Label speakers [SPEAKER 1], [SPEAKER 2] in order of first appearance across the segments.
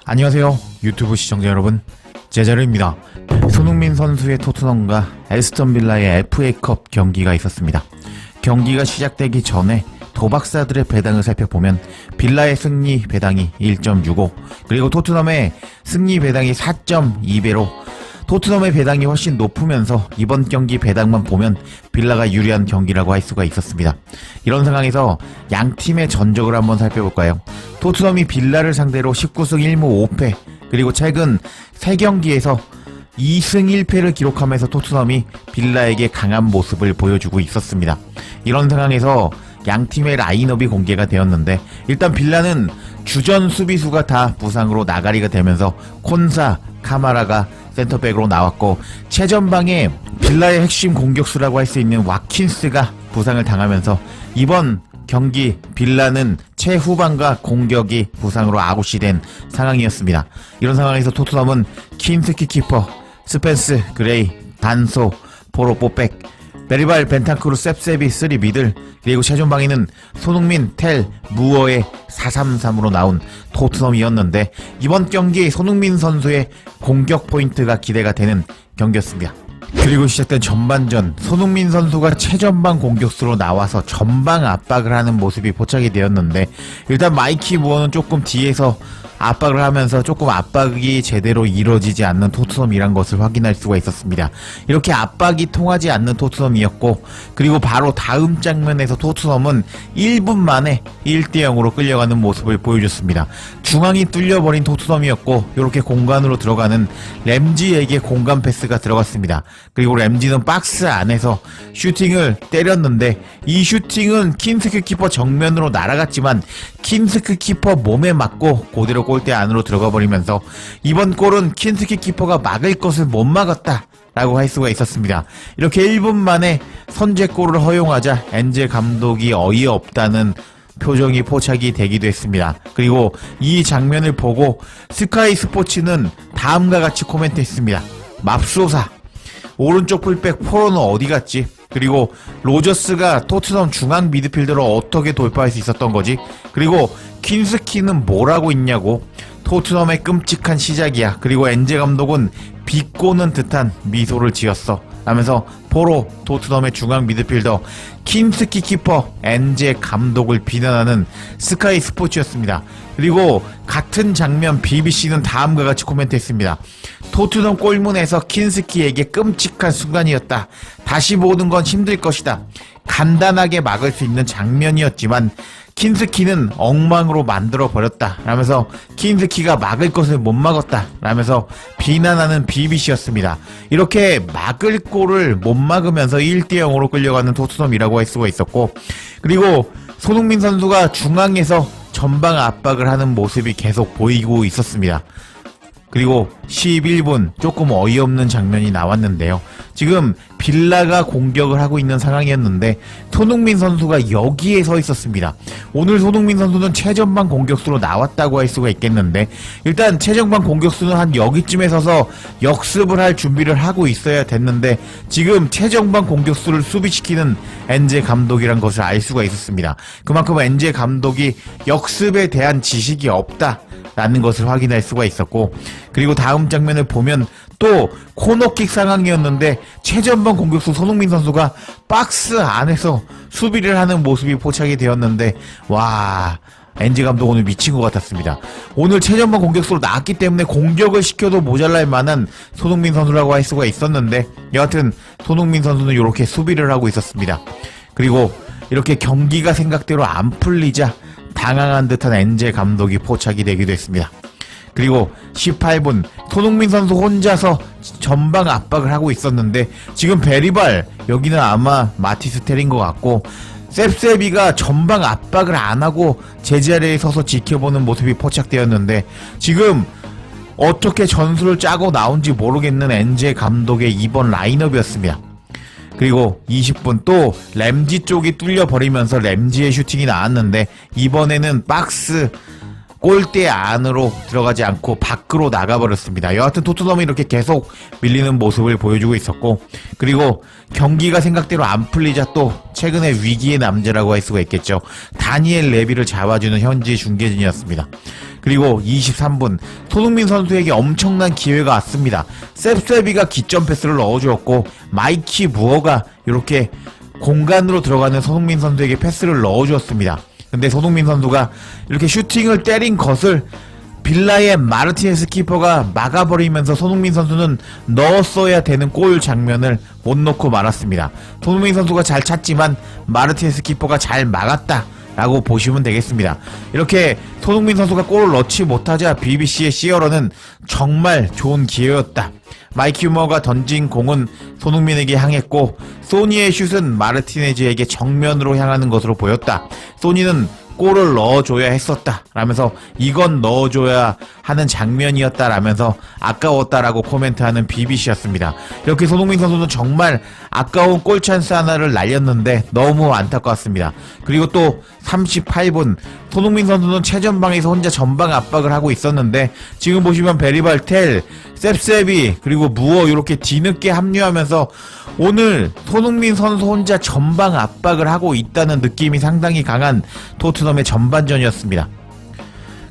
[SPEAKER 1] 안녕하세요 유튜브 시청자 여러분, 제자르입니다. 손흥민 선수의 토트넘과 에스턴 빌라의 FA컵 경기가 있었습니다. 경기가 시작되기 전에 도박사들의 배당을 살펴보면 빌라의 승리 배당이 1.65, 그리고 토트넘의 승리 배당이 4.2배로 토트넘의 배당이 훨씬 높으면서 이번 경기 배당만 보면 빌라가 유리한 경기라고 할 수가 있었습니다. 이런 상황에서 양 팀의 전적을 한번 살펴볼까요? 토트넘이 빌라를 상대로 19승 1무 5패, 그리고 최근 3경기에서 2승 1패를 기록하면서 토트넘이 빌라에게 강한 모습을 보여주고 있었습니다. 이런 상황에서 양 팀의 라인업이 공개가 되었는데, 일단 빌라는 주전 수비수가 다 부상으로 나가리가 되면서 콘사, 카마라가 센터백으로 나왔고, 최전방에 빌라의 핵심 공격수라고 할 수 있는 와킨스가 부상을 당하면서 이번 경기 빌라는 최후반과 공격이 부상으로 아웃이 된 상황이었습니다. 이런 상황에서 토트넘은 킨스키 키퍼, 스펜스, 그레이, 단소, 포로, 뽀백, 베리발, 벤탄쿠르, 셉세비, 3 미들, 그리고 최전방에는 손흥민, 텔, 무어의 4-3-3으로 나온 토트넘이었는데, 이번 경기 손흥민 선수의 공격 포인트가 기대가 되는 경기였습니다. 그리고 시작된 전반전, 손흥민 선수가 최전방 공격수로 나와서 전방 압박을 하는 모습이 포착이 되었는데, 일단 마이키 무어는 조금 뒤에서 압박을 하면서 조금 압박이 제대로 이루어지지 않는 토트넘이란 것을 확인할 수가 있었습니다. 이렇게 압박이 통하지 않는 토트넘이었고, 그리고 바로 다음 장면에서 토트넘은 1분 만에 1대0으로 끌려가는 모습을 보여줬습니다. 중앙이 뚫려버린 토트넘이었고, 이렇게 공간으로 들어가는 램지에게 공간 패스가 들어갔습니다. 그리고 램지는 박스 안에서 슈팅을 때렸는데, 이 슈팅은 킨스크 키퍼 정면으로 날아갔지만 킨스크 키퍼 몸에 맞고 그대로 골대 안으로 들어가 버리면서 이번 골은 킨스키 키퍼가 막을 것을 못 막았다 라고 할 수가 있었습니다. 이렇게 1분 만에 선제골을 허용하자 엔제 감독이 어이없다는 표정이 포착이 되기도 했습니다. 그리고 이 장면을 보고 스카이 스포츠는 다음과 같이 코멘트했습니다. 맙소사, 오른쪽 풀백 포로는 어디 갔지? 그리고 로저스가 토트넘 중앙 미드필더로 어떻게 돌파할 수 있었던 거지? 그리고 킨스키는 뭘 하고 있냐고? 토트넘의 끔찍한 시작이야. 그리고 엔제 감독은 비꼬는 듯한 미소를 지었어 하면서 포로 토트넘의 중앙 미드필더 킨스키 키퍼 엔제 감독을 비난하는 스카이 스포츠였습니다. 그리고 같은 장면 BBC는 다음과 같이 코멘트했습니다. 토트넘 골문에서 킨스키에게 끔찍한 순간이었다. 다시 보는 건 힘들 것이다. 간단하게 막을 수 있는 장면이었지만 킨스키는 엉망으로 만들어버렸다 라면서 킨스키가 막을 것을 못 막았다 라면서 비난하는 BBC였습니다. 이렇게 막을 골을 못 막으면서 1대0으로 끌려가는 토트넘이라고 할 수가 있었고, 그리고 손흥민 선수가 중앙에서 전방 압박을 하는 모습이 계속 보이고 있었습니다. 그리고 11분 조금 어이없는 장면이 나왔는데요. 지금 빌라가 공격을 하고 있는 상황이었는데 손흥민 선수가 여기에 서 있었습니다. 오늘 손흥민 선수는 최전방 공격수로 나왔다고 할 수가 있겠는데, 일단 최전방 공격수는 한 여기쯤에 서서 역습을 할 준비를 하고 있어야 됐는데, 지금 최전방 공격수를 수비시키는 엔제 감독이란 것을 알 수가 있었습니다. 그만큼 엔제 감독이 역습에 대한 지식이 없다 라는 것을 확인할 수가 있었고, 그리고 다음 장면을 보면 또 코너킥 상황이었는데 최전방 공격수 손흥민 선수가 박스 안에서 수비를 하는 모습이 포착이 되었는데, 와, 엔지 감독 오늘 미친 것 같았습니다. 오늘 최전방 공격수로 나왔기 때문에 공격을 시켜도 모자랄 만한 손흥민 선수라고 할 수가 있었는데, 여하튼 손흥민 선수는 이렇게 수비를 하고 있었습니다. 그리고 이렇게 경기가 생각대로 안 풀리자 당황한 듯한 엔제 감독이 포착이 되기도 했습니다. 그리고 18분 손흥민 선수 혼자서 전방 압박을 하고 있었는데, 지금 베리발, 여기는 아마 마티스텔인 것 같고, 셉세비가 전방 압박을 안 하고 제자리에 서서 지켜보는 모습이 포착되었는데, 지금 어떻게 전술을 짜고 나온지 모르겠는 엔제 감독의 이번 라인업이었습니다. 그리고 20분 또 램지 쪽이 뚫려버리면서 램지의 슈팅이 나왔는데, 이번에는 박스 골대 안으로 들어가지 않고 밖으로 나가버렸습니다. 여하튼 토트넘이 이렇게 계속 밀리는 모습을 보여주고 있었고, 그리고 경기가 생각대로 안 풀리자 또 최근에 위기의 남자라고 할 수가 있겠죠. 다니엘 레비를 잡아주는 현지 중계진이었습니다. 그리고 23분 손흥민 선수에게 엄청난 기회가 왔습니다. 셉셉이가 기점 패스를 넣어주었고 마이키 무어가 이렇게 공간으로 들어가는 손흥민 선수에게 패스를 넣어주었습니다. 근데 손흥민 선수가 이렇게 슈팅을 때린 것을 빌라의 마르티네스 키퍼가 막아버리면서 손흥민 선수는 넣었어야 되는 골 장면을 못 넣고 말았습니다. 손흥민 선수가 잘 찼지만 마르티네스 키퍼가 잘 막았다 라고 보시면 되겠습니다. 이렇게 손흥민 선수가 골을 넣지 못하자 BBC의 시어러는 정말 좋은 기회였다. 마이키 유머가 던진 공은 손흥민에게 향했고 소니의 슛은 마르티네즈에게 정면으로 향하는 것으로 보였다. 소니는 골을 넣어줘야 했었다 라면서 이건 넣어줘야 하는 장면이었다 라면서 아까웠다라고 코멘트하는 BBC였습니다. 이렇게 손흥민 선수는 정말 아까운 골 찬스 하나를 날렸는데 너무 안타까웠습니다. 그리고 또 38분 손흥민 선수는 최전방에서 혼자 전방 압박을 하고 있었는데 지금 보시면 베리발 텔, 셉셉이 그리고 무어 이렇게 뒤늦게 합류하면서 오늘 손흥민 선수 혼자 전방 압박을 하고 있다는 느낌이 상당히 강한 토트넘의 전반전이었습니다.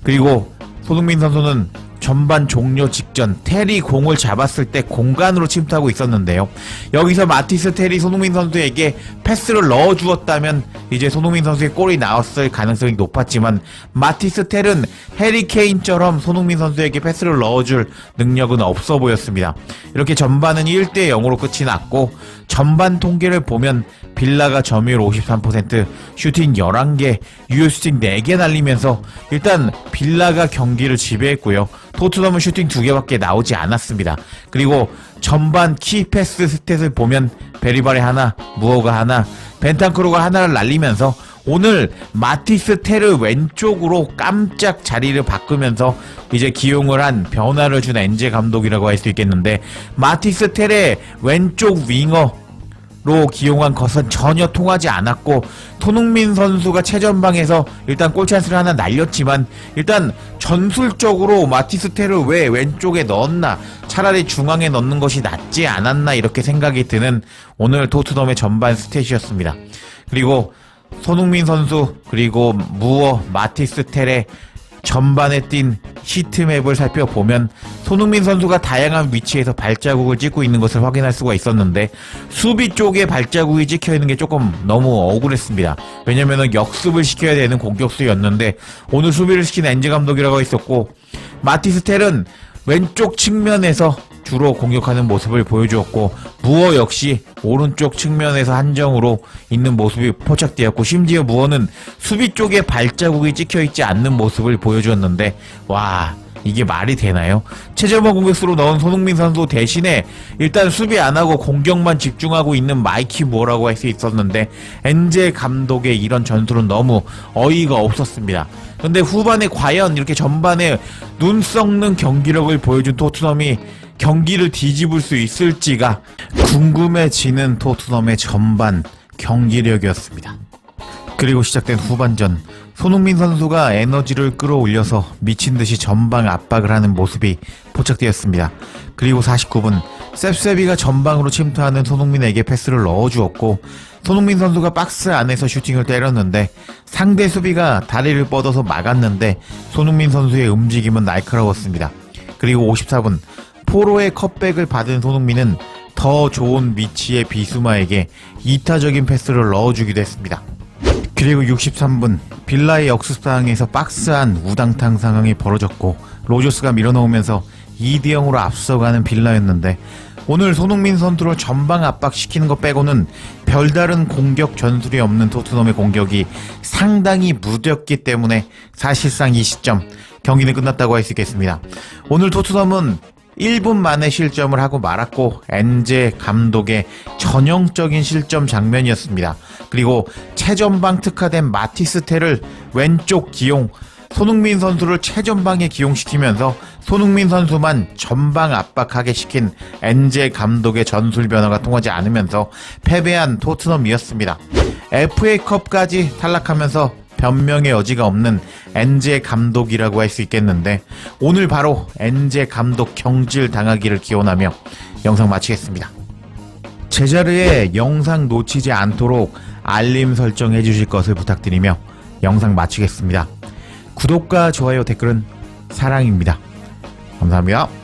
[SPEAKER 1] 그리고 손흥민 선수는 전반 종료 직전 테리 공을 잡았을 때 공간으로 침투하고 있었는데요. 여기서 마티스 텔이 손흥민 선수에게 패스를 넣어주었다면 이제 손흥민 선수의 골이 나왔을 가능성이 높았지만 마티스 텔은 해리 케인처럼 손흥민 선수에게 패스를 넣어줄 능력은 없어 보였습니다. 이렇게 전반은 1대 0으로 끝이 났고 전반 통계를 보면 빌라가 점유율 53%, 슈팅 11개, 유효 슈팅 4개 날리면서 일단 빌라가 경기를 지배했고요. 토트넘은 슈팅 2개밖에 나오지 않았습니다. 그리고 전반 키패스 스탯을 보면 베리발이 하나, 무어가 하나, 벤탄크루가 하나를 날리면서 오늘 마티스 테르 왼쪽으로 깜짝 자리를 바꾸면서 이제 기용을 한 변화를 준 엔제 감독이라고 할 수 있겠는데 마티스 테르의 왼쪽 윙어로 기용한 것은 전혀 통하지 않았고 손흥민 선수가 최전방에서 일단 골찬스를 하나 날렸지만 일단 전술적으로 마티스 테르 왜 왼쪽에 넣었나 차라리 중앙에 넣는 것이 낫지 않았나 이렇게 생각이 드는 오늘 토트넘의 전반 스탯이었습니다. 그리고 손흥민 선수 그리고 무어 마티스 텔의 전반에 뛴 시트맵을 살펴보면 손흥민 선수가 다양한 위치에서 발자국을 찍고 있는 것을 확인할 수가 있었는데 수비 쪽에 발자국이 찍혀있는 게 조금 너무 억울했습니다. 왜냐면은 역습을 시켜야 되는 공격수였는데 오늘 수비를 시킨 엔제 감독이라고 했었고 마티스 텔은 왼쪽 측면에서 주로 공격하는 모습을 보여주었고 무어 역시 오른쪽 측면에서 한정으로 있는 모습이 포착되었고 심지어 무어는 수비 쪽에 발자국이 찍혀있지 않는 모습을 보여주었는데 와 이게 말이 되나요? 최전방 공격수로 넣은 손흥민 선수 대신에 일단 수비 안하고 공격만 집중하고 있는 마이키 무어라고 할 수 있었는데 엔제 감독의 이런 전술은 너무 어이가 없었습니다. 근데 후반에 과연 이렇게 전반에 눈 썩는 경기력을 보여준 토트넘이 경기를 뒤집을 수 있을지가 궁금해지는 토트넘의 전반 경기력이었습니다. 그리고 시작된 후반전 손흥민 선수가 에너지를 끌어올려서 미친듯이 전방 압박을 하는 모습이 포착되었습니다. 그리고 49분 셉셉이가 전방으로 침투하는 손흥민에게 패스를 넣어주었고 손흥민 선수가 박스 안에서 슈팅을 때렸는데 상대 수비가 다리를 뻗어서 막았는데 손흥민 선수의 움직임은 날카로웠습니다. 그리고 54분 포로의 컵백을 받은 손흥민은 더 좋은 위치의 비수마에게 이타적인 패스를 넣어주기도 했습니다. 그리고 63분 빌라의 역습 상황에서 박스 안 우당탕 상황이 벌어졌고 로저스가 밀어넣으면서 2대0으로 앞서가는 빌라였는데 오늘 손흥민 선수를 전방 압박시키는 것 빼고는 별다른 공격 전술이 없는 토트넘의 공격이 상당히 무뎠기 때문에 사실상 이 시점 경기는 끝났다고 할 수 있겠습니다. 오늘 토트넘은 1분 만에 실점을 하고 말았고 엔제 감독의 전형적인 실점 장면이었습니다. 그리고 최전방 특화된 마티스 텔을 왼쪽 기용, 손흥민 선수를 최전방에 기용시키면서 손흥민 선수만 전방 압박하게 시킨 엔제 감독의 전술 변화가 통하지 않으면서 패배한 토트넘이었습니다. FA컵까지 탈락하면서 변명의 여지가 없는 엔제 감독이라고 할 수 있겠는데 오늘 바로 엔제 감독 경질 당하기를 기원하며 영상 마치겠습니다. 제자리에 영상 놓치지 않도록 알림 설정해 주실 것을 부탁드리며 영상 마치겠습니다. 구독과 좋아요 댓글은 사랑입니다. 감사합니다.